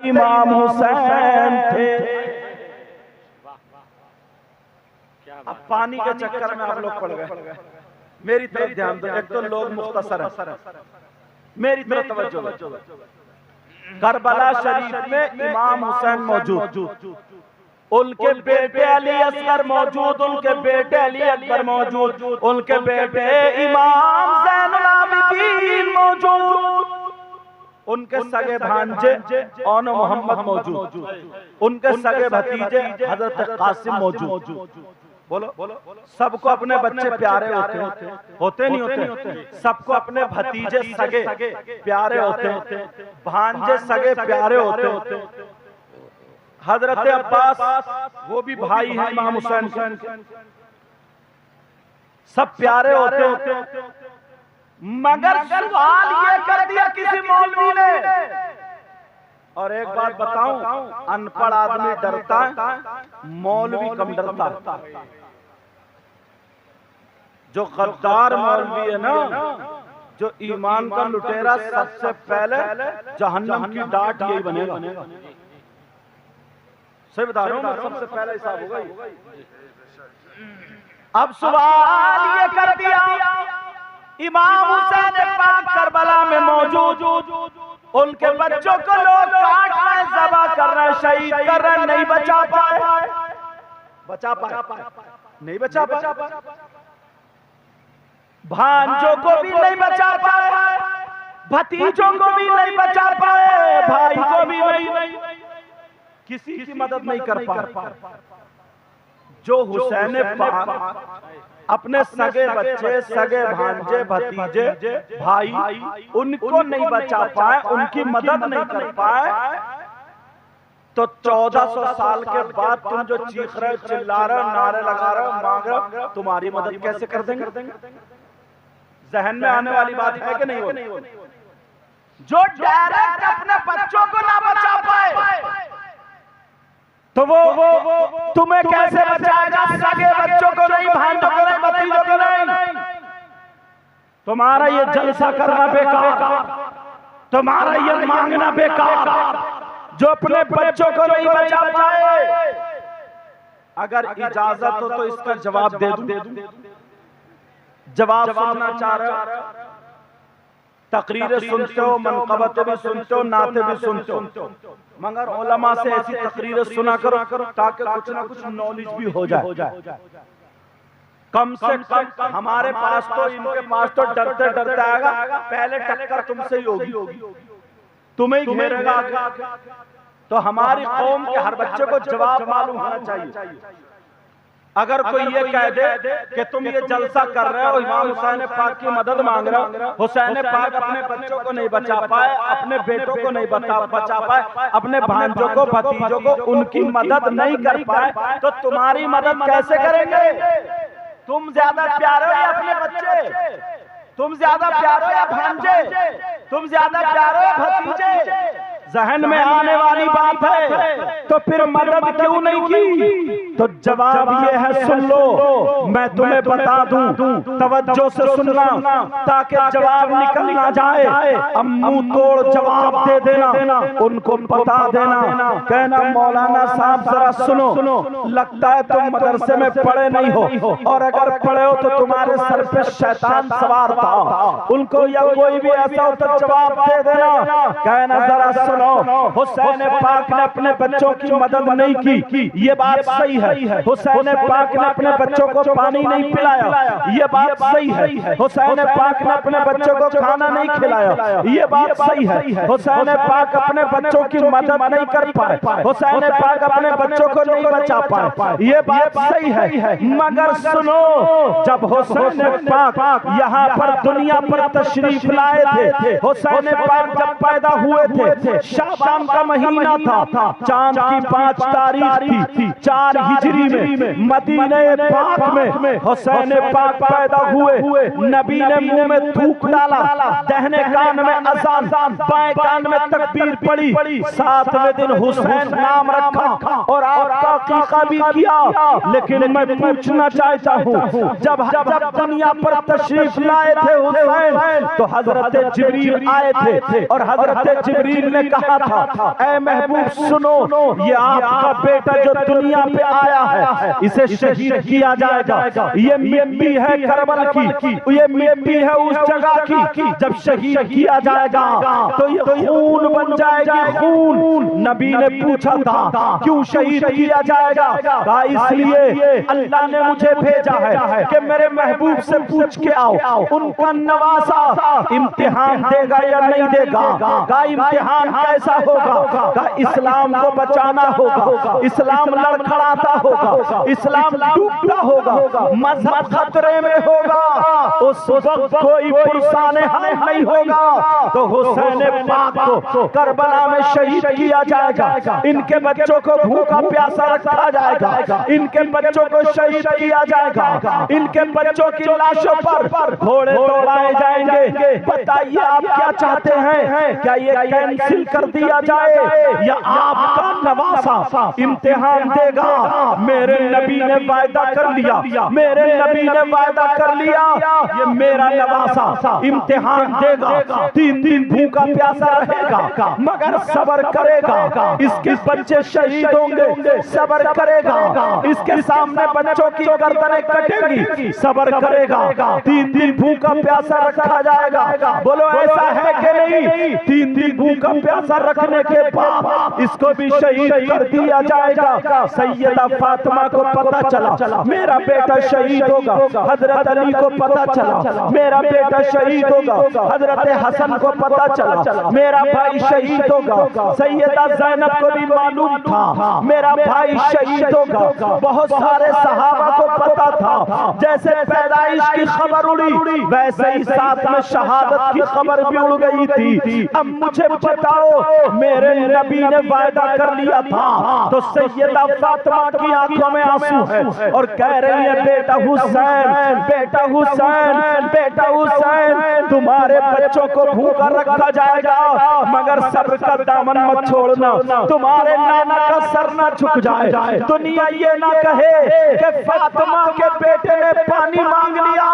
इमाम हुसैन थे। अब पानी के चक्कर में आप लोग पड़ गए। मेरी तरफ ध्यान दो। एक तो लोग मुख्तसर है, मेरी तरफ तवज्जो। करबला शरीफ में इमाम हुसैन मौजूद, उनके बेटे अली असगर मौजूद, उनके बेटे अली अकबर मौजूद, उनके बेटे इमाम ज़ैनुल आबिदीन मौजूद, उनके सगे भांजे औन मोहम्मद मौजूद, उनके सगे भतीजे हजरत कासिम मौजूद। बोलो, सबको अपने बच्चे प्यारे होते नहीं होते? सबको अपने भतीजे सगे प्यारे होते, भांजे सगे प्यारे होते। हजरत अब्बास वो भी भाई हैं इमाम हुसैन के, सब प्यारे होते। मगर सवाल ये कर दिया किसी मौलवी ने, और एक बात बताऊं, अनपढ़ आदमी डरता है, मौलवी कम डरता है। जो गद्दार मौलवी है ना, जो ईमान का लुटेरा, सबसे पहले जहन्नम की डांट यही बनेगा। सही बता रहा हूं, सबसे पहले हिसाब होगा। अब सवाल ये कर दिया, इमाम हुसैन पाक करबला में मौजूद, उनके बच्चों को लोग काट रहे, ज़बह कर रहे, शहीद कर रहे, नहीं बचा पाए, नहीं बचा पाए। भांजों को भी नहीं बचा पाए, भतीजों को भी नहीं बचा पाए, भाई को भी नहीं, किसी की मदद नहीं कर पाए। जो हुसैन पाक अपने सगे बच्चे, सगे भांजे, भतीजे, भाई, उनको नहीं बचा पाए, उनकी मदद नहीं कर पाए, तो 1400 साल के बाद तुम जो चीख रहे, चिल्ला रहे, नारे लगा रहे, मांग रहे, तुम्हारी मदद कैसे कर देंगे? जहन में आने वाली बात है कि नहीं? वो जो डायरेक्ट अपने बच्चों को ना बचा पाए, तो वो तुम्हें कैसे बचाएगा? सगे बच्चों को नहीं, भांजों को नहीं, भतीजों को नहीं। तुम्हारा ये जलसा करना बेकार, तुम्हारा ये मांगना बेकार। जो अपने बच्चों को नहीं बचा पाए, अगर इजाजत हो तो इसका जवाब दे दूं। जवाब सुनना चाह रहे, तकरीरें सुनते हो, मनक़बतें भी सुनते हो, नाते भी सुनते हो, मगर उलमा से ऐसी तकरीरें सुना करो ताकि कुछ ना कुछ नॉलेज भी हो जाए। कम से कम हमारे पास तो, इनके पास तो डरते डरते आएगा, पहले टक्कर तुमसे ही होगी, तुम्हें ही घेरेगा। तो हमारी कौम के हर बच्चे को जवाब मालूम होना चाहिए। अगर कोई ये कह दे कि तुम ये जलसा कर रहे हो, इमाम हुसैन पाक की मदद मांग रहे हो, हुसैन पाक अपने बच्चों को नहीं बचा पाए, अपने बेटों को नहीं बचा पाए, अपने भांजों को, भतीजों को उनकी मदद नहीं कर पाए, तो तुम्हारी मदद कैसे करेंगे? तुम ज्यादा प्यारे हो या अपने बच्चे? तुम ज्यादा प्यारे हो या भांजे? तुम ज्यादा प्यारे हो या भतीजे? जहन में आने वाली बात है, तो फिर मदद क्यों नहीं की? तो जवाब ये है, सुन लो, मैं तुम्हें बता दूं, तवज्जो से सुनना ताकि जवाब निकल ना जाए। अब मुंह तोड़ जवाब दे देना, उनको बता देना, कहना मौलाना साहब जरा सुनो, लगता है तुम मदरसे में पढ़े नहीं हो, और अगर पढ़े हो तो तुम्हारे सर पे शैतान सवार था। उनको या कोई भी ऐसा हो तो जवाब दे देना, कहना जरा सुनो, हुसैन पाक ने अपने बच्चों की मदद नहीं की, ये बात सही है। हुसैन पाक ने अपने बच्चों को पानी नहीं पिलाया, ये बात सही है। हुसैन पाक ने अपने बच्चों को खाना नहीं खिलाया, ये बात सही है। हुसैन पाक अपने बच्चों की मदद नहीं कर पाए, हुसैन पाक अपने बच्चों को नहीं बचा पाए, ये बात सही है। मगर सुनो, जब हुसैन पाक यहाँ पर दुनिया पर तशरीफ लाए थे, हुसैन पाक जब पैदा हुए थे, शाबान का महीना था, चांद की 5 तारीख थी, 4 हिजरी में मदीने पाक में हुसैन पाक पैदा हुए। नबी ने मुंह में थूक डाला, दाहिने कान में अज़ान, बाएं कान में तकबीर पड़ी, 7वें दिन हुसैन नाम रखा और आपका अकीका भी किया। लेकिन मैं पूछना चाहता हूँ, जब दुनिया पर तशरीफ लाए थे हुसैन, तो हजरत जिब्रील आए थे और हजरत जिब्रील ने कहा था, ऐ महबूब सुनो, ये आपका बेटा जो दुनिया पे आया है इसे शहीद किया जाएगा। ये मिट्टी है करबल की, ये मिट्टी है उस जगह की, जब शहीद किया जाएगा तो ये खून बन जाएगी, खून। नबी ने पूछा था क्यों शहीद किया जाएगा? कहा इसलिए अल्लाह ने मुझे भेजा है कि मेरे महबूब से पूछ के आओ उनका नवासा इम्तिहान देगा या नहीं देगा। कहा इम्तिहान कैसा होगा? कहा इस्लाम को बचाना होगा, इस्लाम लड़खड़ाता होगा, इस्लाम डूबता होगा, मजहब खतरे में होगा, उस वक्त कोई पुरसाने हम नहीं होगा तो हुसैन पाक को करबला में शहीद किया जाएगा। इनके बच्चों को भूखा प्यासा रखा जाएगा, इनके बच्चों को शहीद किया जाएगा, इनके बच्चों की लाशों पर घोड़े दौड़ाए जाएंगे। बताइए आप क्या चाहते हैं? क्या ये कैंसिल कर दिया जाए या आपका नवासा इम्तिहान देगा? मेरे नबी ने वायदा कर लिया, मेरे नबी ने वायदा कर लिया, ये मेरा नवासा इम्तिहान देगा। 3 दिन भूखा प्यासा रहेगा मगर सब्र करेगा। इसके बच्चे शहीद होंगे, सब्र करेगा। इसके सामने बच्चों की गर्दनें कटेंगी, सब्र करेगा। 3 दिन भूखा प्यासा रखा जाएगा। बोलो ऐसा है कि नहीं? 3 दिन भूखा प्यासा रखने के बाद इसको भी शहीद कर दिया जाएगा। सैयदा फातिमा को पता चला मेरा बेटा शहीद होगा, हजरत अली को पता चला मेरा बेटा शहीद होगा, हजरत हसन को पता चला मेरा भाई शहीद होगा, सैयदा ज़ैनब को भी मालूम था मेरा भाई शहीद होगा। बहुत सारे सहाबा को पता था। जैसे पैदाइश की खबर उड़ी वैसे ही साथ में शहादत की खबर भी उड़ गई थी। अब मुझे बताओ, मेरे नबी ने वायदा कर लिया था तो सैयदा फातिमा की आंखों में आंसू है और कह रही है बेटा हुसैन, बेटा हुसैन, बेटा हुसैन, तुम्हारे बच्चों को भूखा रखा जाएगा मगर सब्र का दामन मत छोड़ना, तुम्हारे नाना का सर ना झुक जाए, दुनिया ये ना कहे कि फातिमा के बेटे ने पानी मांग लिया,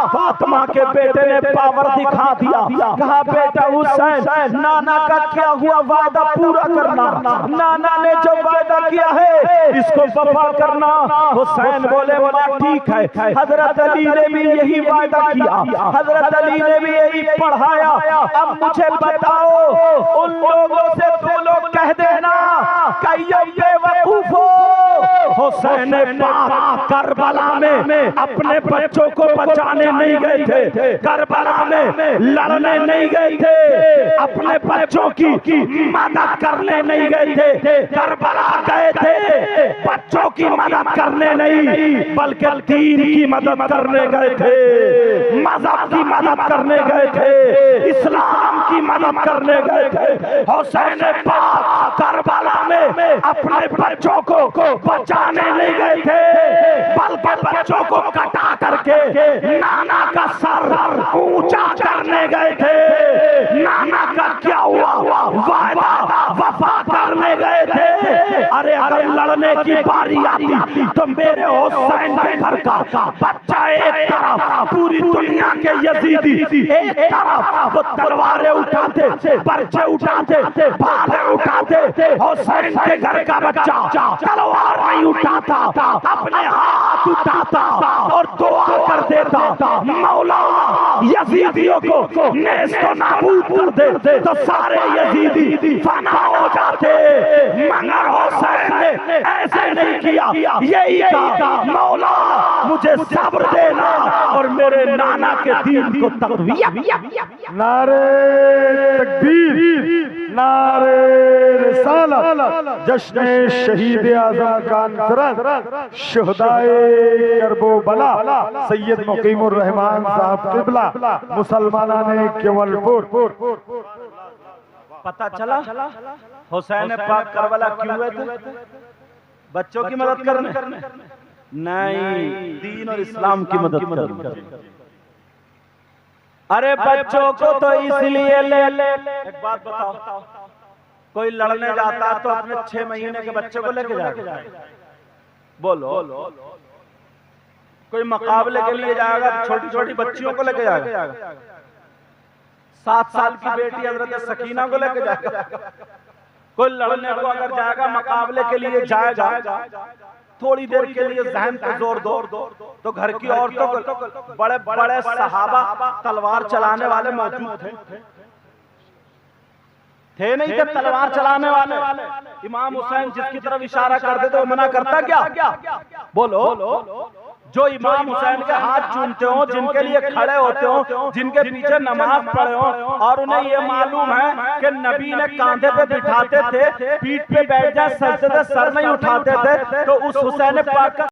फातिमा के बेटे ने पावर दिखा दिया। कहा बेटा हुसैन, नाना का क्या हुआ वादा पूरा करना, नाना ने जो वादा किया है इसको वफा करना। हुसैन बोले वाला ठीक है। हजरत अली ने भी यही वादा किया, हजरत अली ने भी यही पढ़ाया। अब मुझे बताओ, उन लोगों से तो लोग कह देना कईयों बेवकूफ हो। हुसैन पाक करबला में अपने बच्चों को बचाने नहीं गए थे, करबला में लड़ने नहीं गए थे, अपने बच्चों की मदद करने नहीं गए थे। करबला गए थे बच्चों की मदद करने नहीं बल्कि दीन की मदद करने गए थे, मजहब की मदद करने गए थे, इस्लाम की मदद करने गए थे। हुसैन पाक करबला में अपने बच्चों को बचाने नहीं गए थे बल्कि बच्चों को कटा करके नाना का सर ऊंचा करने गए थे। नाना का क्या हुआ? वादा वफा करने गए थे। अरे अगर लड़ने की बारी आती तो मेरे हुसैन के घर का बच्चा एक तरफ, पूरी दुनिया के यजीदी एक तरफ, वो तलवारें उठाते, पर्चे उठाते, भाले उठाते। हुसैन के घर का बच्चा तलवार नहीं उठाता, अपने हाथ उठाता और दुआ कर देता, मौला यजीदियों को नेस्तो नाबूद कर दे तो सारे यजीदी फना हो जाते। मगर हुसैन ने ऐसे नहीं किया, यही कहा मौला मुझे सब्र देना और मेरे नाना के दीन को तक़वियत। नारे तकबीर, नारे रिसालत, जश्न शहीद आज़म का अंतरंग शुहदाए करबला सैयद मुकीमुर रहमान साहब क़िबला मुसलमाना ने केवलपुर। पता चला हुसैन पाक करबला क्यों हुए थे? बच्चों की मदद करने नहीं, दीन और इस्लाम की मदद करने। अरे बच्चों को तो इसलिए ले। एक बात बताओ, कोई लड़ने जाता तो अपने 6 महीने के बच्चे को लेके जाएगा? बोलो। कोई मुकाबले के लिए जाएगा तो छोटी छोटी बच्चियों को लेके जाएगा? 7 साल की बेटी हजरत सकीना को लेके जाएगा, कोई लड़ने को अगर जाएगा, मुकाबले के लिए जाएगा, थोड़ी देर के लिए जहन पे जोर दो तो घर की औरतों को, बड़े बड़े सहाबा तलवार चलाने वाले मौजूद थे नहीं थे तलवार चलाने वाले। इमाम हुसैन जिसकी तरफ इशारा करते थे वो मना करता क्या? बोलो, जो इमाम हुसैन के हाथ चूमते हो, जिनके लिए खड़े होते हो, जिनके पीछे नमाज पढ़े हो, और उन्हें ये मालूम है कि नबी ने कांधे पे बिठाते थे, पीठ पे बैठ जाए, सर नहीं उठाते थे, तो उस हुसैन पाक का